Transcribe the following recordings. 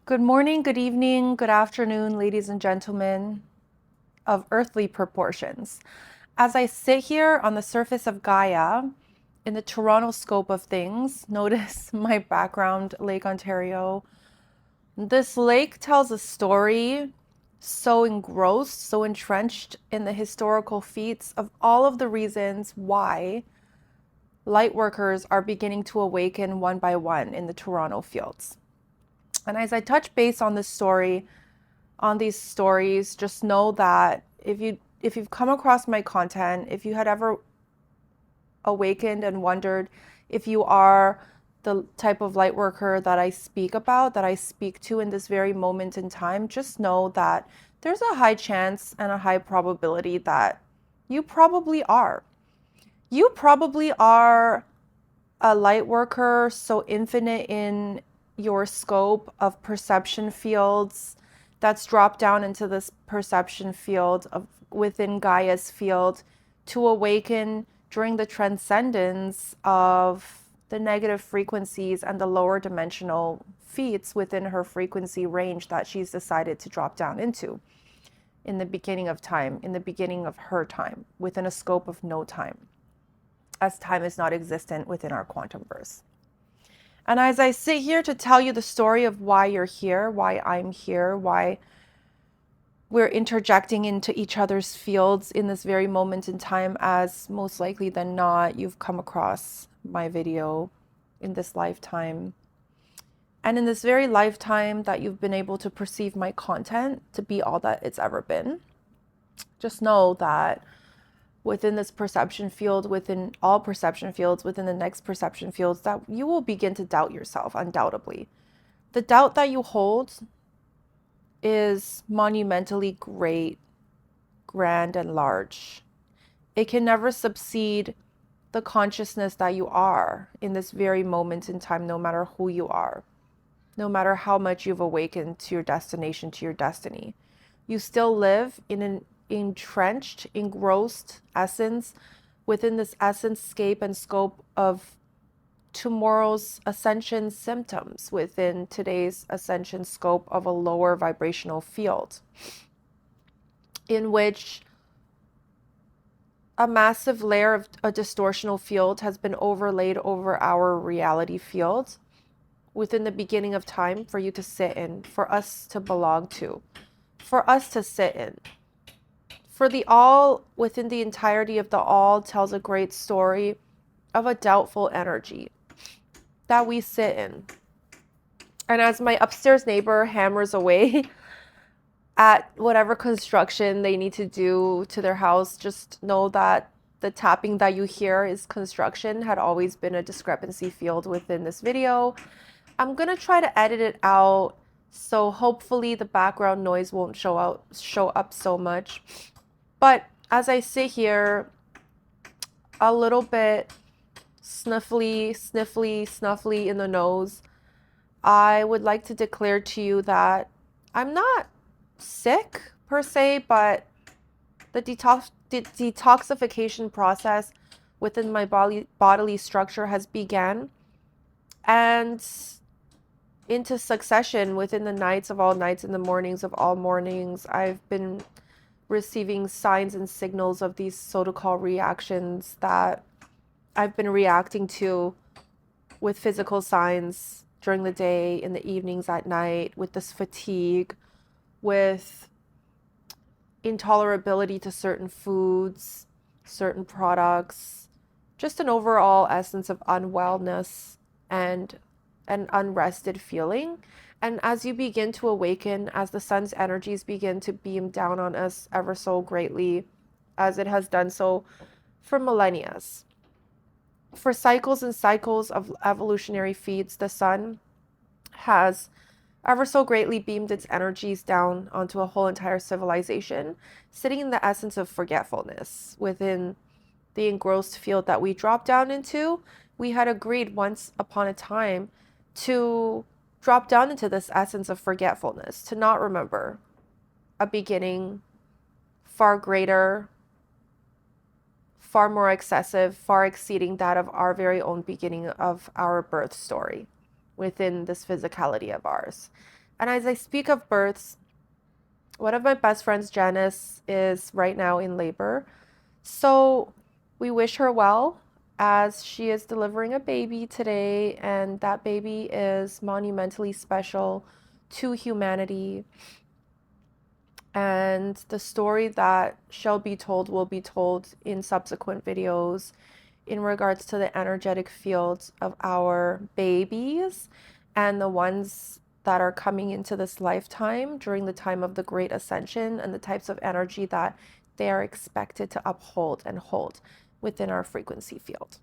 Good morning, good evening, good afternoon, ladies and gentlemen of earthly proportions. As I sit here on the surface of Gaia in the Toronto scope of things, notice my background, Lake Ontario. This lake tells a story so engrossed, so entrenched in the historical feats of all of the reasons why light workers are beginning to awaken one by one in the Toronto fields. And as I touch base on this story, on these stories, just know that if you've come across my content, if you had ever awakened and wondered if you are the type of light worker that I speak about, that I speak to in this very moment in time, just know that there's a high chance and a high probability that you probably are. You probably are a light worker so infinite in your scope of perception fields that's dropped down into this perception field of within Gaia's field to awaken during the transcendence of the negative frequencies and the lower dimensional feats within her frequency range that she's decided to drop down into in the beginning of time, in the beginning of her time, within a scope of no time, as time is not existent within our quantum verse. And as I sit here to tell you the story of why you're here, why I'm here, why we're interjecting into each other's fields in this very moment in time, as most likely than not, you've come across my video in this lifetime. And in this very lifetime that you've been able to perceive my content to be all that it's ever been, just know that within this perception field, within all perception fields, within the next perception fields, that you will begin to doubt yourself, undoubtedly. The doubt that you hold is monumentally great, grand, and large. It can never subsede the consciousness that you are in this very moment in time, no matter who you are, no matter how much you've awakened to your destination, to your destiny. You still live in an entrenched, engrossed essence within this essence scape and scope of tomorrow's ascension symptoms within today's ascension scope of a lower vibrational field, in which a massive layer of a distortional field has been overlaid over our reality field within the beginning of time for you to sit in, for us to belong to, for us to sit in. For the all within the entirety of the all tells a great story of a doubtful energy that we sit in. And as my upstairs neighbor hammers away at whatever construction they need to do to their house, just know that the tapping that you hear is construction, had always been a discrepancy field within this video. I'm gonna try to edit it out, so hopefully the background noise won't show up so much. But as I sit here, a little bit snuffly in the nose, I would like to declare to you that I'm not sick per se, but the detoxification process within my bodily structure has begun, and into succession within the nights of all nights and the mornings of all mornings, I've been receiving signs and signals of these so-called reactions that I've been reacting to with physical signs during the day, in the evenings, at night, with this fatigue, with intolerability to certain foods, certain products, just an overall essence of unwellness and an unrested feeling. And as you begin to awaken, as the sun's energies begin to beam down on us ever so greatly, as it has done so for millennia, for cycles and cycles of evolutionary feeds, the sun has ever so greatly beamed its energies down onto a whole entire civilization, sitting in the essence of forgetfulness within the engrossed field that we dropped down into. We had agreed once upon a time to drop down into this essence of forgetfulness, to not remember a beginning far greater, far more excessive, far exceeding that of our very own beginning of our birth story within this physicality of ours. And as I speak of births, one of my best friends, Janice, is right now in labor. So we wish her well as she is delivering a baby today, and that baby is monumentally special to humanity. And the story that shall be told will be told in subsequent videos in regards to the energetic fields of our babies and the ones that are coming into this lifetime during the time of the Great Ascension and the types of energy that they are expected to uphold and hold within our frequency field.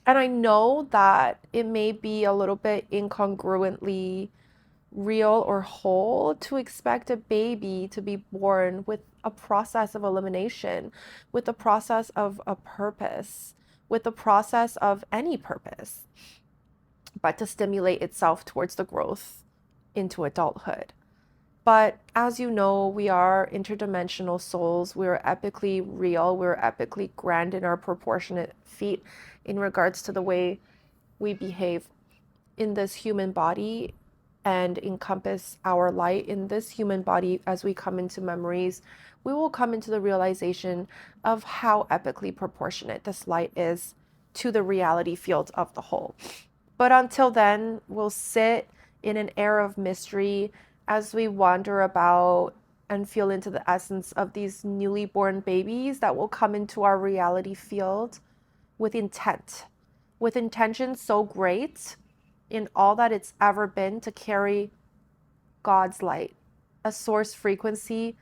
And I know that it may be a little bit incongruently real or whole to expect a baby to be born with a process of elimination, with a process of a purpose, with the process of any purpose, but to stimulate itself towards the growth into adulthood. But as you know, we are interdimensional souls. We're epically real. We're epically grand in our proportionate feet in regards to the way we behave in this human body and encompass our light in this human body. As we come into memories, we will come into the realization of how epically proportionate this light is to the reality field of the whole. But until then, we'll sit in an air of mystery as we wander about and feel into the essence of these newly born babies that will come into our reality field with intent, with intention so great in all that it's ever been to carry God's light, a source frequency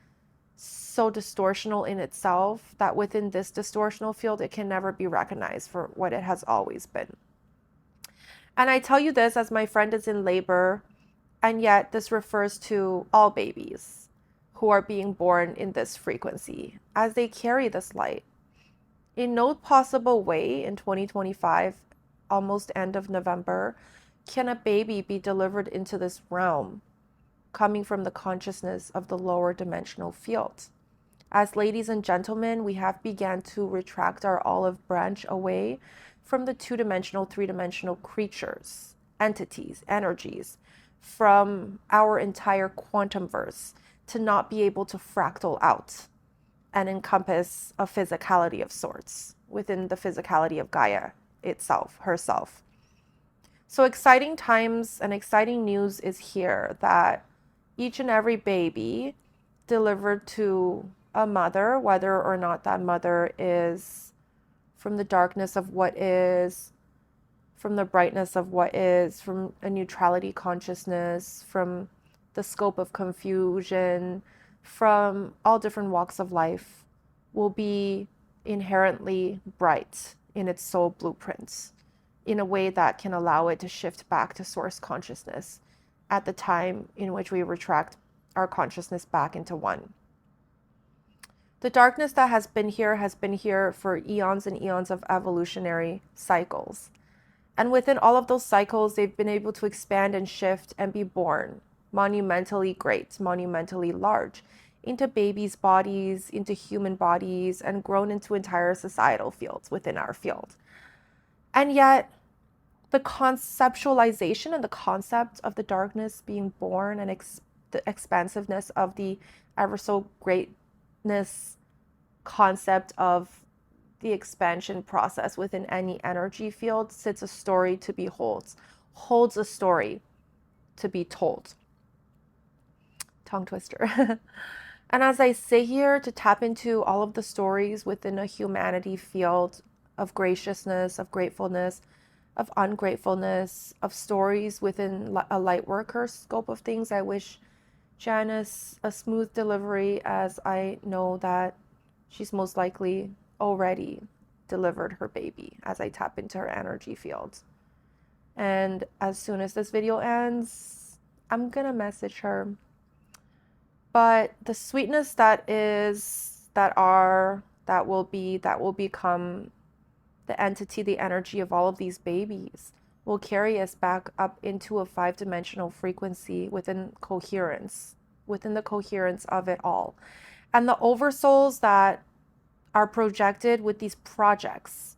so distortional in itself that within this distortional field, it can never be recognized for what it has always been. And I tell you this as my friend is in labor, and yet this refers to all babies who are being born in this frequency as they carry this light. In no possible way in 2025, almost end of November, can a baby be delivered into this realm coming from the consciousness of the lower dimensional field. As ladies and gentlemen, we have begun to retract our olive branch away from the two-dimensional, three-dimensional creatures, entities, energies, from our entire quantum verse to not be able to fractal out and encompass a physicality of sorts within the physicality of Gaia itself, herself. So exciting times and exciting news is here that each and every baby delivered to a mother, whether or not that mother is from the darkness of what is, from the brightness of what is, from a neutrality consciousness, from the scope of confusion, from all different walks of life, will be inherently bright in its soul blueprints in a way that can allow it to shift back to source consciousness at the time in which we retract our consciousness back into one. The darkness that has been here for eons and eons of evolutionary cycles. And within all of those cycles, they've been able to expand and shift and be born monumentally great, monumentally large, into babies' bodies, into human bodies, and grown into entire societal fields within our field. And yet, the conceptualization and the concept of the darkness being born and the expansiveness of the ever so greatness concept of the expansion process within any energy field sits a story to be holds a story to be told. Tongue twister. And as I sit here to tap into all of the stories within a humanity field of graciousness, of gratefulness, of ungratefulness, of stories within a light worker scope of things, I wish Janice a smooth delivery, as I know that she's most likely already delivered her baby as I tap into her energy field. And as soon as this video ends, I'm gonna message her. But the sweetness that will become the entity, the energy of all of these babies will carry us back up into a 5-dimensional frequency within coherence, within the coherence of it all. And the oversouls that are projected with these projects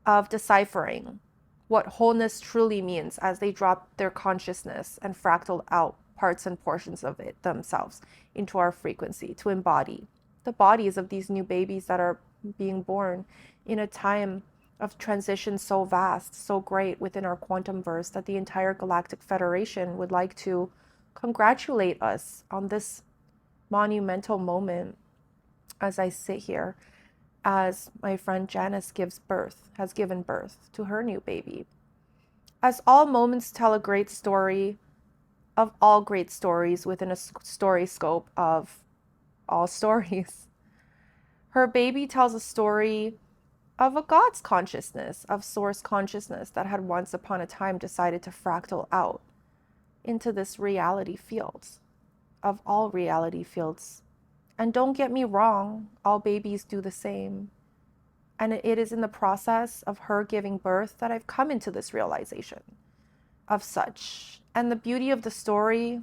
of deciphering what wholeness truly means as they drop their consciousness and fractal out parts and portions of it themselves into our frequency to embody the bodies of these new babies that are being born in a time of transition so vast, so great within our quantum verse that the entire Galactic Federation would like to congratulate us on this monumental moment as I sit here, as my friend Janice has given birth to her new baby. As all moments tell a great story of all great stories within a story scope of all stories, her baby tells a story of a God's consciousness, of source consciousness that had once upon a time decided to fractal out into this reality field of all reality fields. And don't get me wrong, all babies do the same. And it is in the process of her giving birth that I've come into this realization of such. And the beauty of the story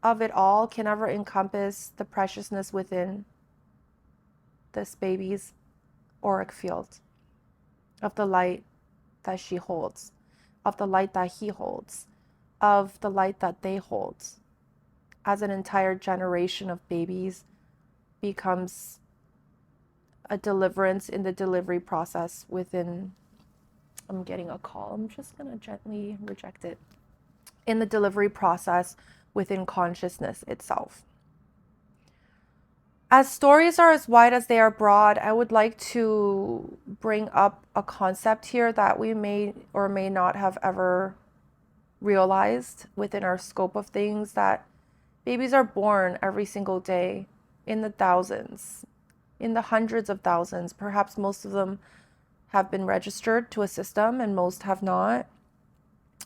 of it all can never encompass the preciousness within this baby's auric field, of the light that she holds, of the light that he holds, of the light that they hold, as an entire generation of babies becomes a deliverance in the delivery process within. I'm getting a call. I'm just going to gently reject it. In the delivery process within consciousness itself. As stories are as wide as they are broad, I would like to bring up a concept here that we may or may not have ever realized within our scope of things, that babies are born every single day in the thousands, in the hundreds of thousands. Perhaps most of them have been registered to a system and most have not.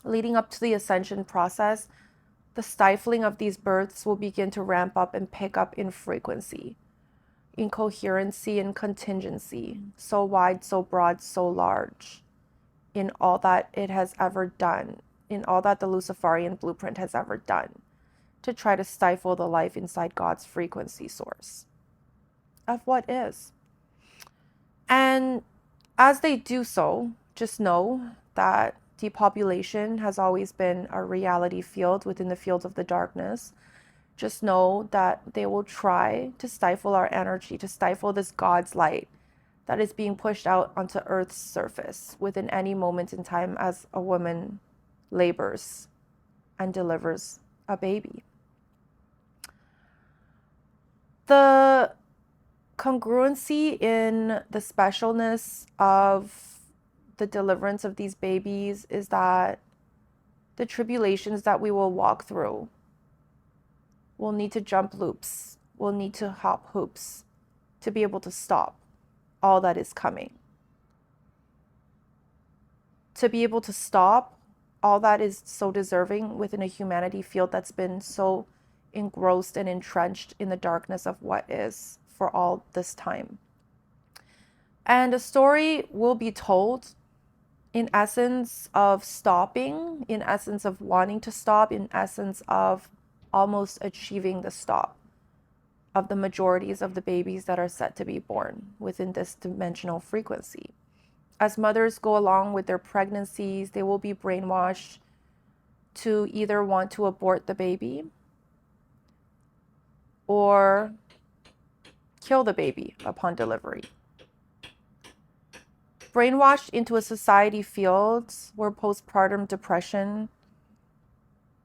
Leading up to the ascension process, the stifling of these births will begin to ramp up and pick up in frequency, in coherency and contingency, so wide, so broad, so large, in all that it has ever done, in all that the Luciferian blueprint has ever done, to try to stifle the life inside God's frequency source of what is. And as they do so, just know that depopulation has always been a reality field within the field of the darkness. Just know that they will try to stifle our energy, to stifle this God's light that is being pushed out onto Earth's surface within any moment in time as a woman labors and delivers a baby. The congruency in the specialness of the deliverance of these babies is that the tribulations that we will walk through will need to jump loops, will need to hop hoops to be able to stop all that is coming. To be able to stop all that is so deserving within a humanity field that's been so engrossed and entrenched in the darkness of what is for all this time. And a story will be told in essence of stopping, in essence of wanting to stop, in essence of almost achieving the stop of the majorities of the babies that are set to be born within this dimensional frequency. As mothers go along with their pregnancies, they will be brainwashed to either want to abort the baby or kill the baby upon delivery. Brainwashed into a society field where postpartum depression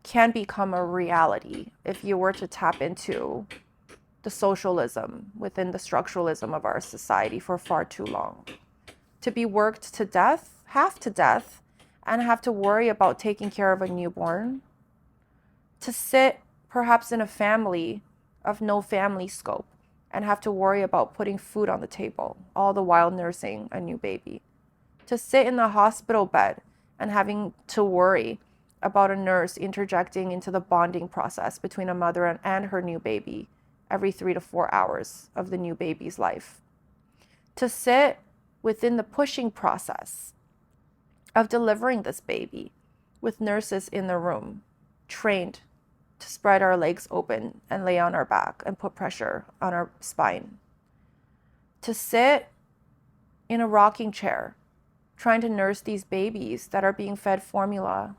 can become a reality if you were to tap into the socialism within the structuralism of our society for far too long. To be worked to death, half to death, and have to worry about taking care of a newborn. To sit perhaps in a family of no family scope and have to worry about putting food on the table, all the while nursing a new baby. To sit in the hospital bed and having to worry about a nurse interjecting into the bonding process between a mother and her new baby every 3 to 4 hours of the new baby's life. To sit within the pushing process of delivering this baby with nurses in the room, trained to spread our legs open and lay on our back and put pressure on our spine. To sit in a rocking chair, trying to nurse these babies that are being fed formula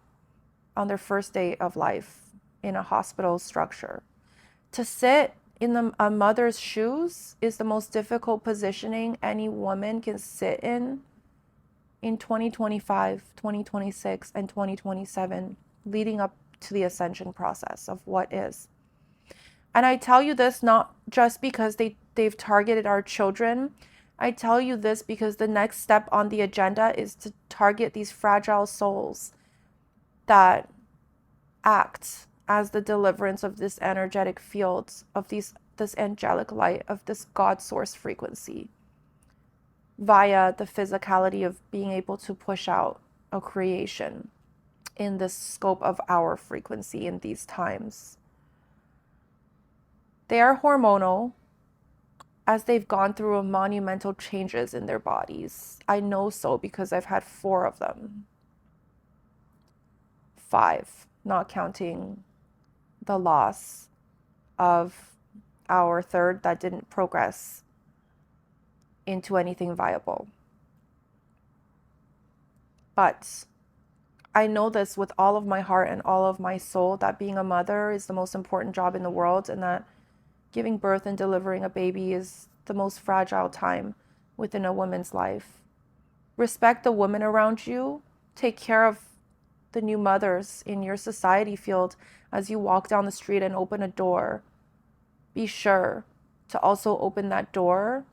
on their first day of life in a hospital structure. To sit in a mother's shoes is the most difficult positioning any woman can sit in 2025, 2026, and 2027, leading up to the ascension process of what is. And I tell you this not just because they've targeted our children. I tell you this because the next step on the agenda is to target these fragile souls that act as the deliverance of this energetic field, of this angelic light, of this God source frequency, via the physicality of being able to push out a creation in the scope of our frequency in these times. They are hormonal, as they've gone through monumental changes in their bodies. I know so because I've had 4 of them. 5, not counting the loss of our third that didn't progress into anything viable. But I know this with all of my heart and all of my soul, that being a mother is the most important job in the world, and that giving birth and delivering a baby is the most fragile time within a woman's life. Respect the women around you. Take care of the new mothers in your society field as you walk down the street and open a door. Be sure to also open that door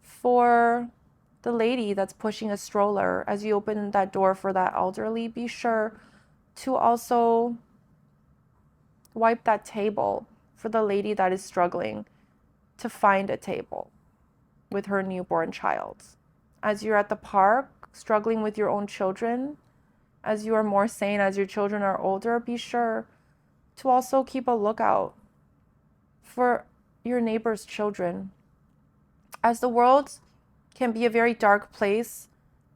for the lady that's pushing a stroller. As you open that door for that elderly, be sure to also wipe that table for the lady that is struggling to find a table with her newborn child. As you're at the park struggling with your own children, as you are more sane, as your children are older, be sure to also keep a lookout for your neighbor's children. As the world can be a very dark place,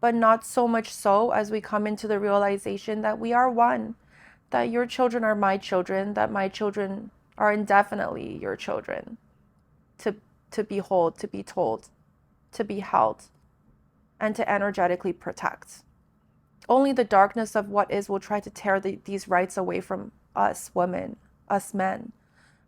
but not so much so as we come into the realization that we are one, that your children are my children, that my children are indefinitely your children, to behold, to be told, to be held, and to energetically protect. Only the darkness of what is will try to tear these rights away from us women, us men,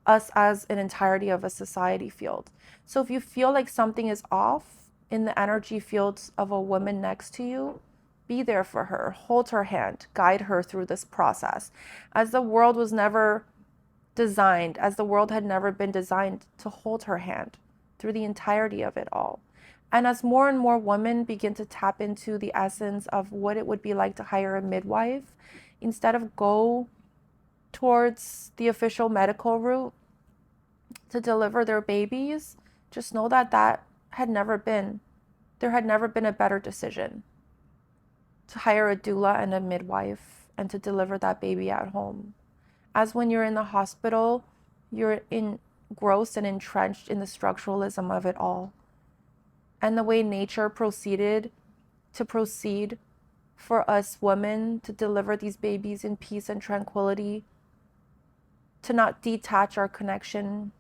us as an entirety of a society field. So if you feel like something is off in the energy fields of a woman next to you, be there for her, hold her hand, guide her through this process. As the world was never designed, as the world had never been designed to hold her hand through the entirety of it all. And as more and more women begin to tap into the essence of what it would be like to hire a midwife, instead of go towards the official medical route to deliver their babies, just know that there had never been a better decision to hire a doula and a midwife and to deliver that baby at home. As when you're in the hospital, you're engrossed and entrenched in the structuralism of it all. And the way nature proceed for us women to deliver these babies in peace and tranquility, to not detach our connection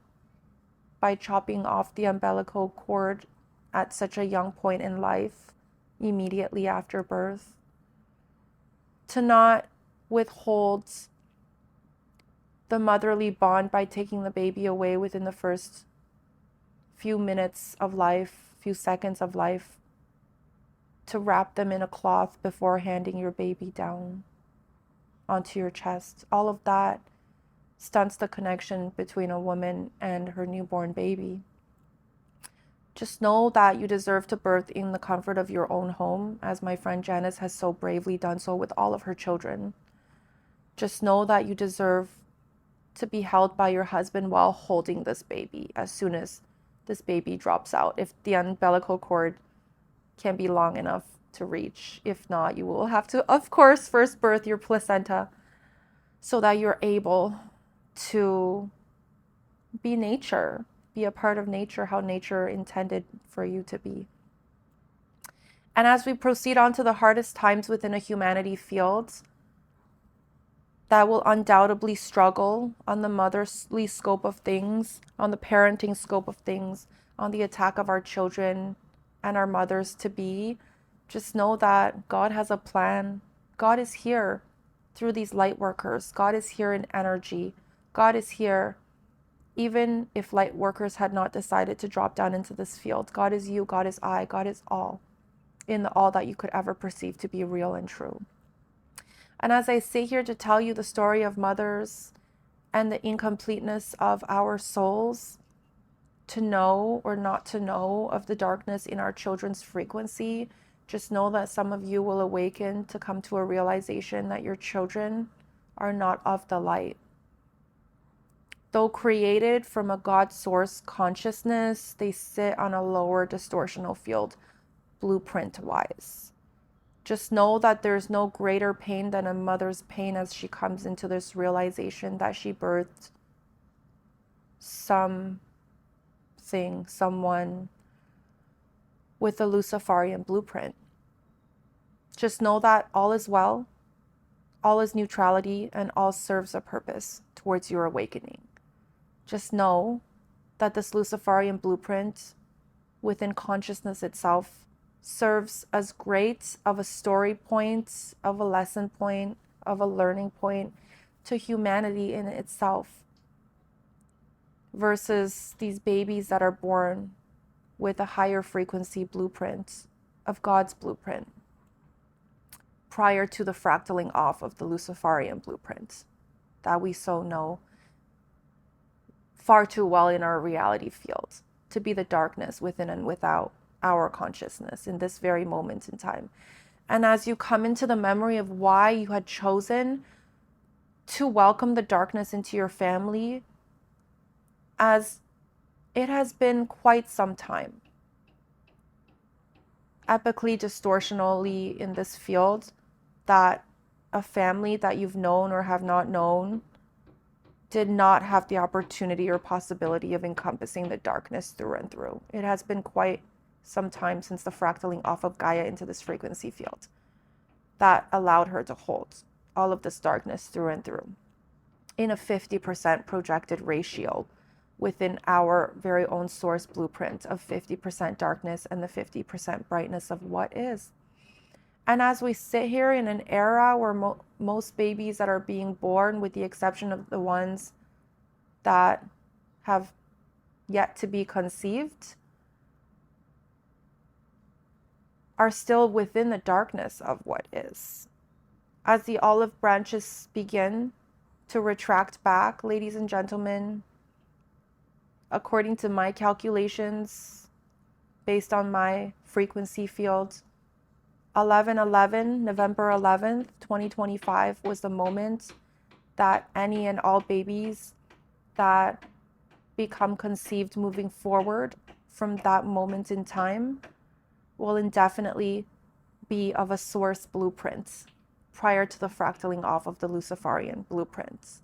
by chopping off the umbilical cord at such a young point in life, immediately after birth, to not withhold the motherly bond by taking the baby away within the first few minutes of life, few seconds of life, to wrap them in a cloth before handing your baby down onto your chest. All of that stunts the connection between a woman and her newborn baby. Just know that you deserve to birth in the comfort of your own home, as my friend Janice has so bravely done so with all of her children. Just know that you deserve to be held by your husband while holding this baby as soon as this baby drops out, if the umbilical cord can be long enough to reach. If not, you will have to, of course, first birth your placenta so that you're able to be nature, be a part of nature, how nature intended for you to be. And as we proceed on to the hardest times within a humanity field, that will undoubtedly struggle on the motherly scope of things, on the parenting scope of things, on the attack of our children and our mothers to be, just know that God has a plan. God is here through these light workers. God is here in energy. God is here even if light workers had not decided to drop down into this field. God is you, God is I, God is all, in the all that you could ever perceive to be real and true. And as I sit here to tell you the story of mothers and the incompleteness of our souls, to know or not to know of the darkness in our children's frequency, just know that some of you will awaken to come to a realization that your children are not of the light. Though created from a God source consciousness, they sit on a lower distortional field, blueprint wise. Just know that there's no greater pain than a mother's pain as she comes into this realization that she birthed someone with a Luciferian blueprint. Just know that all is well, all is neutrality, and all serves a purpose towards your awakening. Just know that this Luciferian blueprint within consciousness itself serves as great of a story point, of a lesson point, of a learning point to humanity in itself, versus these babies that are born with a higher frequency blueprint of God's blueprint prior to the fractaling off of the Luciferian blueprint that we so know far too well in our reality field to be the darkness within and without our consciousness in this very moment in time. And as you come into the memory of why you had chosen to welcome the darkness into your family, as it has been quite some time, epically distortionally in this field, that a family that you've known or have not known did not have the opportunity or possibility of encompassing the darkness through and through. It has been quite some time since the fractaling off of Gaia into this frequency field that allowed her to hold all of this darkness through and through in a 50% projected ratio within our very own source blueprint of 50% darkness and the 50% brightness of what is. And as we sit here in an era where most babies that are being born, with the exception of the ones that have yet to be conceived, are still within the darkness of what is. As the olive branches begin to retract back, ladies and gentlemen, according to my calculations, based on my frequency field, 11/11, November 11th, 2025 was the moment that any and all babies that become conceived moving forward from that moment in time will indefinitely be of a source blueprint prior to the fractaling off of the Luciferian blueprints.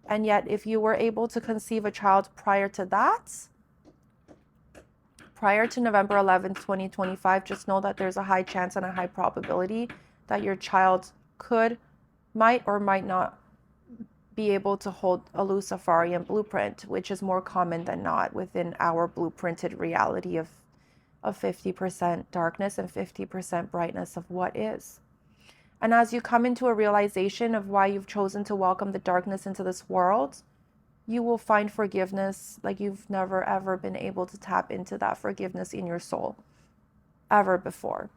And yet, if you were able to conceive a child prior to that, prior to November 11th, 2025, just know that there's a high chance and a high probability that your child might or might not be able to hold a Luciferian blueprint, which is more common than not within our blueprinted reality of 50% darkness and 50% brightness of what is. And as you come into a realization of why you've chosen to welcome the darkness into this world, you will find forgiveness like you've never ever been able to tap into that forgiveness in your soul ever before.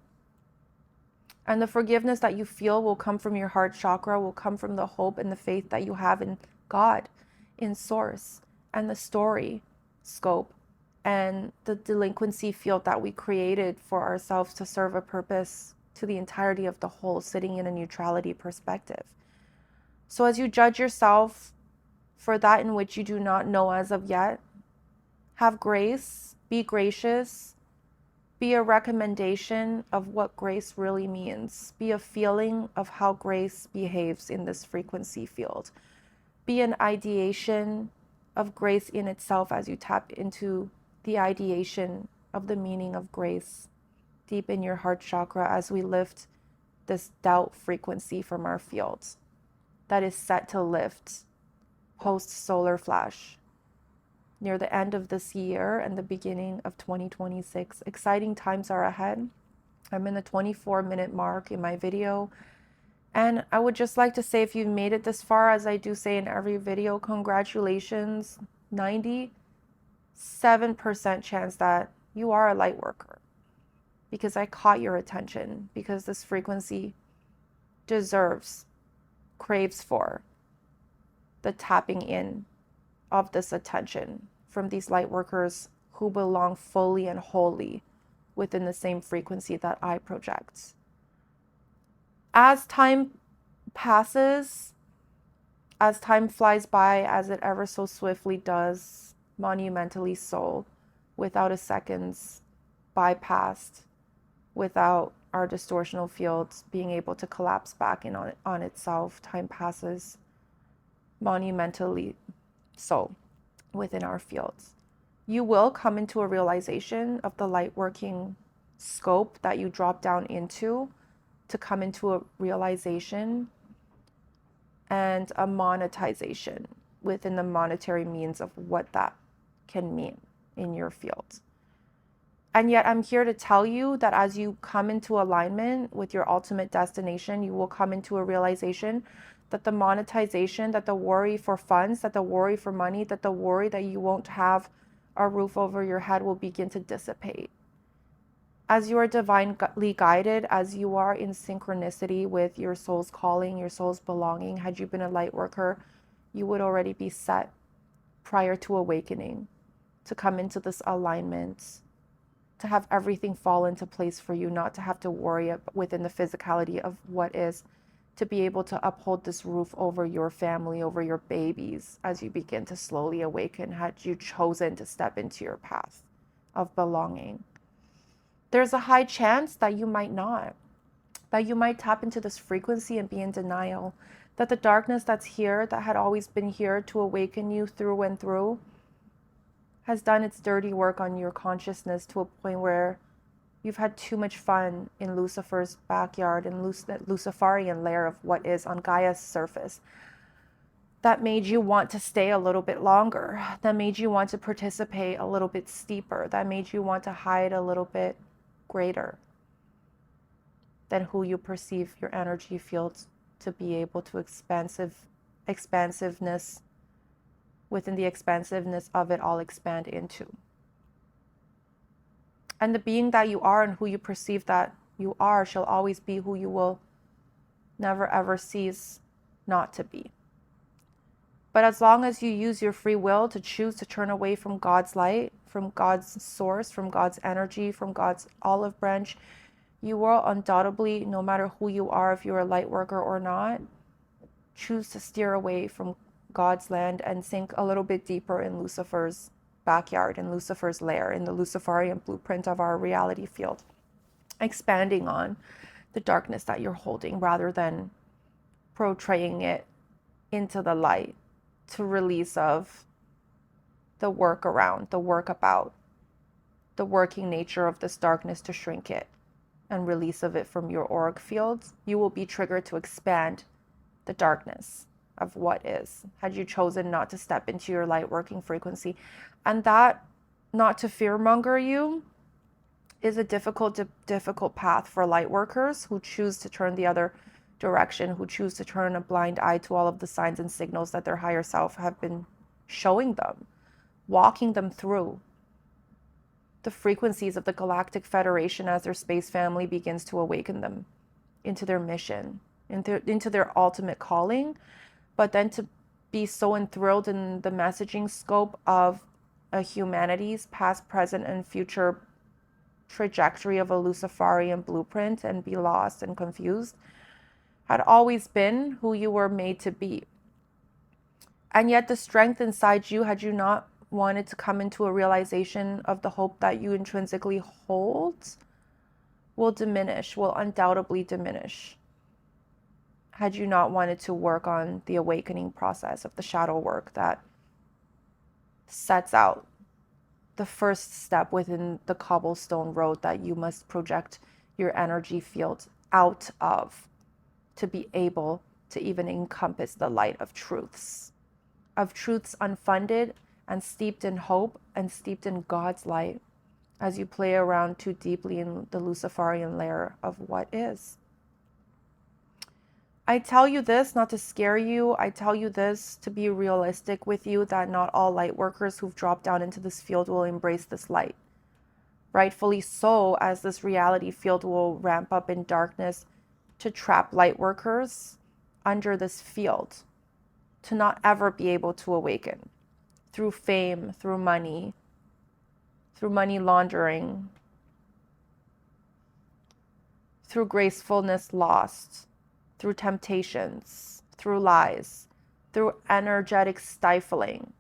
And the forgiveness that you feel will come from your heart chakra, will come from the hope and the faith that you have in God, in source, and the story scope, and the delinquency field that we created for ourselves to serve a purpose to the entirety of the whole, sitting in a neutrality perspective. So as you judge yourself for that in which you do not know as of yet, have grace, be gracious, be a recommendation of what grace really means, be a feeling of how grace behaves in this frequency field, be an ideation of grace in itself as you tap into the ideation of the meaning of grace deep in your heart chakra as we lift this doubt frequency from our fields that is set to lift post-solar flash near the end of this year and the beginning of 2026. Exciting times are ahead. I'm in the 24-minute mark in my video, And I would just like to say, if you've made it this far, as I do say in every video, congratulations. 97% chance that you are a light worker, because I caught your attention, because this frequency deserves, craves for the tapping in of this attention from these light workers who belong fully and wholly within the same frequency that I project. As time passes, as time flies by, as it ever so swiftly does, monumentally so, without a second's bypassed, without our distortional fields being able to collapse back in on itself, time passes monumentally so within our fields. You will come into a realization of the light working scope that you drop down into, to come into a realization and a monetization within the monetary means of what that can mean in your field. And yet I'm here to tell you that as you come into alignment with your ultimate destination, you will come into a realization that the monetization, that the worry for funds, that the worry for money, that the worry that you won't have a roof over your head will begin to dissipate. As you are divinely guided, as you are in synchronicity with your soul's calling, your soul's belonging, had you been a light worker, you would already be set prior to awakening to come into this alignment, to have everything fall into place for you, not to have to worry within the physicality of what is, to be able to uphold this roof over your family, over your babies, as you begin to slowly awaken, had you chosen to step into your path of belonging. There's a high chance that you might not, that you might tap into this frequency and be in denial, that the darkness that's here, that had always been here to awaken you through and through, has done its dirty work on your consciousness to a point where you've had too much fun in Lucifer's backyard, in Luciferian layer of what is on Gaia's surface. That made you want to stay a little bit longer. That made you want to participate a little bit steeper. That made you want to hide a little bit greater than who you perceive your energy fields to be able to expansiveness within the expansiveness of it all expand into. And the being that you are and who you perceive that you are shall always be who you will never ever cease not to be. But as long as you use your free will to choose to turn away from God's light, from God's source, from God's energy, from God's olive branch, you will undoubtedly, no matter who you are, if you're a light worker or not, choose to steer away from God's land and sink a little bit deeper in Lucifer's backyard, in Lucifer's lair, in the Luciferian blueprint of our reality field, expanding on the darkness that you're holding rather than portraying it into the light to release of the work around, the work about, the working nature of this darkness to shrink it and release of it from your auric fields. You will be triggered to expand the darkness of what is, had you chosen not to step into your light working frequency. And that, not to fearmonger you, is a difficult path for light workers who choose to turn the other direction, who choose to turn a blind eye to all of the signs and signals that their higher self have been showing them, walking them through the frequencies of the Galactic Federation as their space family begins to awaken them into their mission, into their ultimate calling, but then to be so enthralled in the messaging scope of a humanity's past, present, and future trajectory of a Luciferian blueprint and be lost and confused, had always been who you were made to be. And yet the strength inside you, had you not wanted to come into a realization of the hope that you intrinsically hold, will diminish, will undoubtedly diminish, had you not wanted to work on the awakening process of the shadow work that sets out the first step within the cobblestone road that you must project your energy field out of to be able to even encompass the light of truths unfunded and steeped in hope and steeped in God's light as you play around too deeply in the Luciferian layer of what is. I tell you this not to scare you. I tell you this to be realistic with you, that not all light workers who've dropped down into this field will embrace this light. Rightfully so, as this reality field will ramp up in darkness to trap light workers under this field, to not ever be able to awaken through fame, through money laundering, through gracefulness lost, through temptations, through lies, through energetic stifling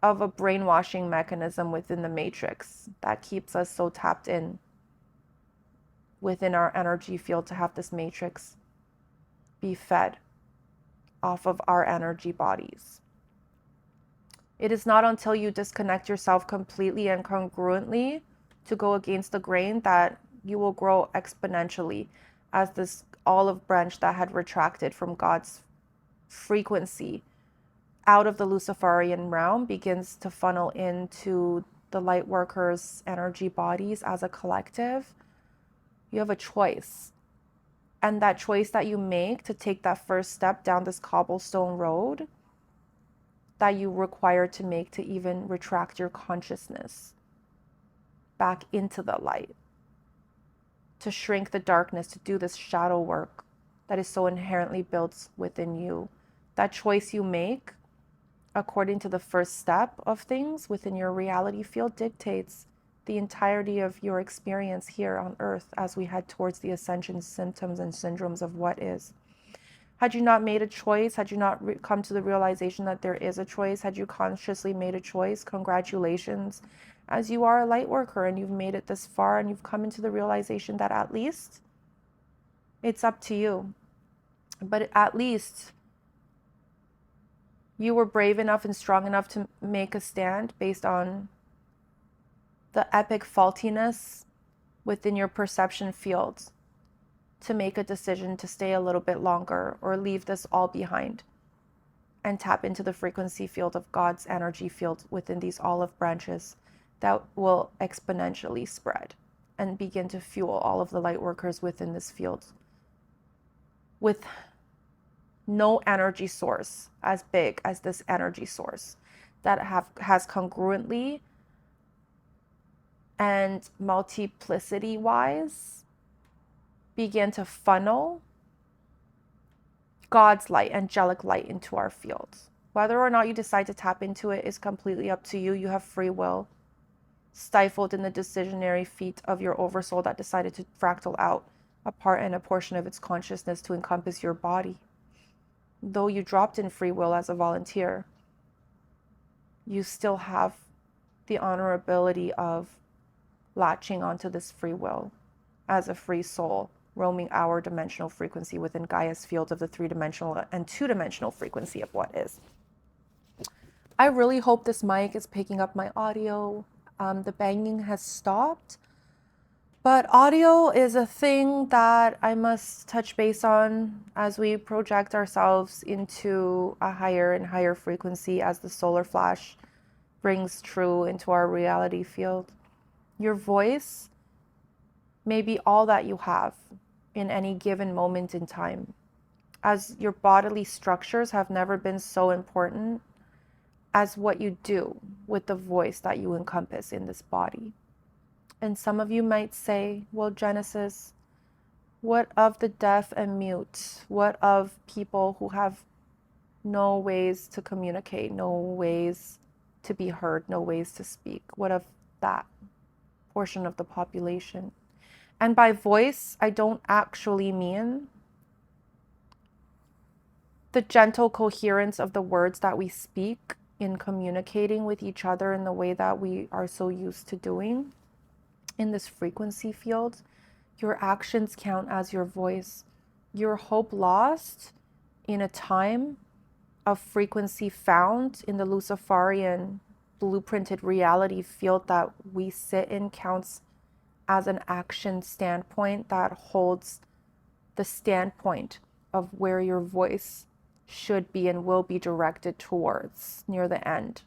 of a brainwashing mechanism within the matrix that keeps us so tapped in within our energy field, to have this matrix be fed off of our energy bodies. It is not until you disconnect yourself completely and congruently to go against the grain that you will grow exponentially, as this olive branch that had retracted from God's frequency out of the Luciferian realm begins to funnel into the light workers' energy bodies as a collective. You have a choice. And that choice that you make to take that first step down this cobblestone road that you require to make to even retract your consciousness back into the light, to shrink the darkness, to do this shadow work that is so inherently built within you. That choice you make according to the first step of things within your reality field dictates the entirety of your experience here on earth as we head towards the ascension symptoms and syndromes of what is. Had you not made a choice, had you not come to the realization that there is a choice, had you consciously made a choice, congratulations, as you are a light worker and you've made it this far and you've come into the realization that at least it's up to you. But at least you were brave enough and strong enough to make a stand based on the epic faultiness within your perception field, to make a decision to stay a little bit longer or leave this all behind and tap into the frequency field of God's energy field within these olive branches that will exponentially spread and begin to fuel all of the light workers within this field with no energy source as big as this energy source that has congruently and multiplicity wise begin to funnel God's light, angelic light, into our fields. Whether or not you decide to tap into it is completely up to you. You have free will, stifled in the decisionary feet of your oversoul that decided to fractal out a part and a portion of its consciousness to encompass your body. Though you dropped in free will as a volunteer, you still have the honorability of latching onto this free will as a free soul, roaming our dimensional frequency within Gaia's field of the 3-dimensional and 2-dimensional frequency of what is. I really hope this mic is picking up my audio. The banging has stopped, but audio is a thing that I must touch base on as we project ourselves into a higher and higher frequency as the solar flash brings true into our reality field. Your voice may be all that you have in any given moment in time, as your bodily structures have never been so important as what you do with the voice that you encompass in this body. And some of you might say, well, Genesis, what of the deaf and mute? What of people who have no ways to communicate, no ways to be heard, no ways to speak? What of that portion of the population? And by voice, I don't actually mean the gentle coherence of the words that we speak in communicating with each other in the way that we are so used to doing in this frequency field. Your actions count as your voice. Your hope lost in a time of frequency found in the Luciferian blueprinted reality field that we sit in counts as an action standpoint that holds the standpoint of where your voice should be and will be directed towards near the end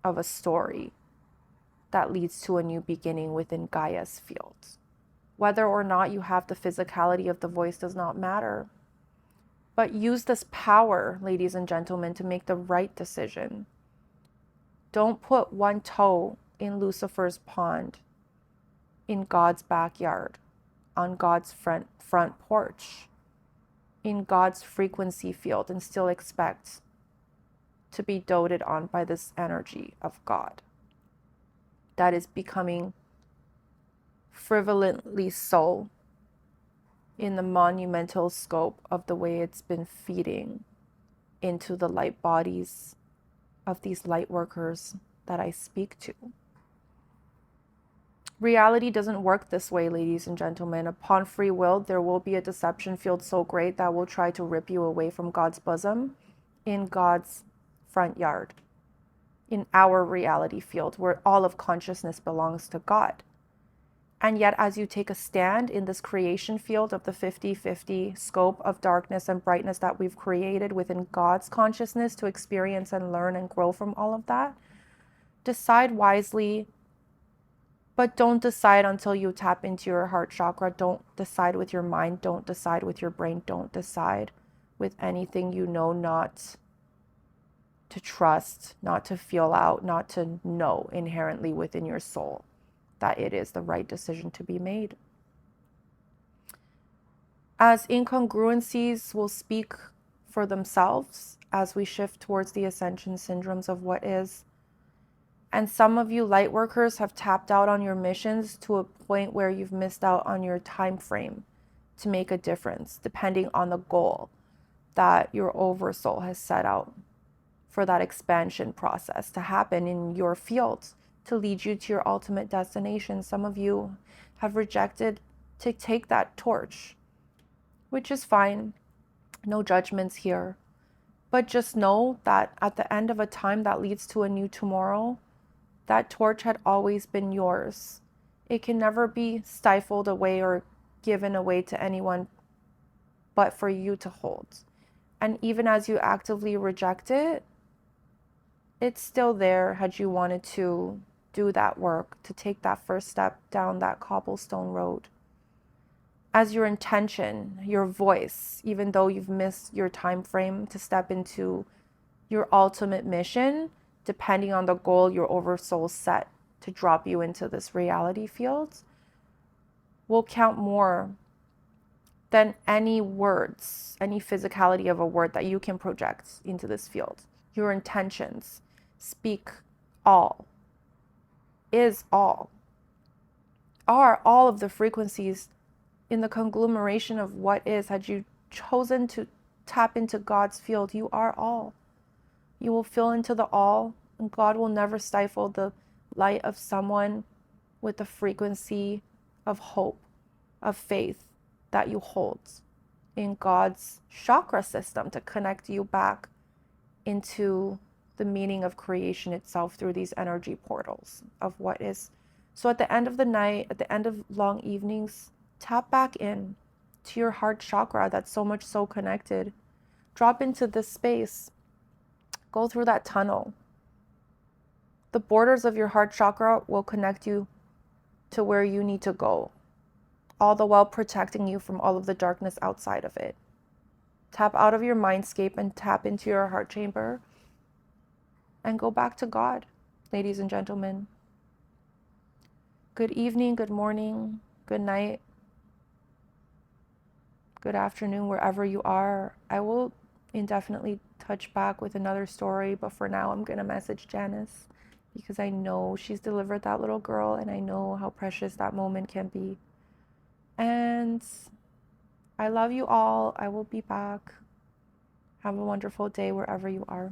of a story that leads to a new beginning within Gaia's field, Whether or not you have the physicality of the voice does not matter. But use this power, ladies and gentlemen, to make the right decision. Don't put one toe in Lucifer's pond, in God's backyard, on God's front porch, in God's frequency field, and still expect to be doted on by this energy of God that is becoming frivolently so in the monumental scope of the way it's been feeding into the light bodies of these light workers that I speak to. Reality doesn't work this way, ladies and gentlemen. Upon free will, there will be a deception field so great that will try to rip you away from God's bosom in God's front yard, in our reality field where all of consciousness belongs to God. And yet, as you take a stand in this creation field of the 50-50 scope of darkness and brightness that we've created within God's consciousness to experience and learn and grow from all of that, decide wisely, but don't decide until you tap into your heart chakra. Don't decide with your mind. Don't decide with your brain. Don't decide with anything you know not to trust, not to feel out, not to know inherently within your soul that it is the right decision to be made. As incongruencies will speak for themselves as we shift towards the ascension syndromes of what is, and some of you light workers have tapped out on your missions to a point where you've missed out on your time frame to make a difference, depending on the goal that your oversoul has set out for that expansion process to happen in your field to lead you to your ultimate destination. Some of you have rejected to take that torch, which is fine. No judgments here. But just know that at the end of a time that leads to a new tomorrow, that torch had always been yours. It can never be stifled away or given away to anyone but for you to hold. And even as you actively reject it, it's still there had you wanted to do that work, to take that first step down that cobblestone road. As your intention, your voice, even though you've missed your time frame to step into your ultimate mission, depending on the goal your oversoul set to drop you into this reality field, will count more than any words, any physicality of a word that you can project into this field. Your intentions speak all, is all, are all of the frequencies in the conglomeration of what is. Had you chosen to tap into God's field, you are all. You will fill into the all, and God will never stifle the light of someone with the frequency of hope, of faith that you hold in God's chakra system to connect you back into the meaning of creation itself through these energy portals of what is. So at the end of the night, at the end of long evenings, tap back in to your heart chakra that's so much so connected. Drop into this space. Go through that tunnel. The borders of your heart chakra will connect you to where you need to go, all the while protecting you from all of the darkness outside of it. Tap out of your mindscape and tap into your heart chamber and go back to God, ladies and gentlemen. Good evening, good morning, good night, good afternoon, wherever you are. I will indefinitely touch back with another story, but for now I'm going to message Janice because I know she's delivered that little girl and I know how precious that moment can be. And I love you all. I will be back. Have a wonderful day wherever you are.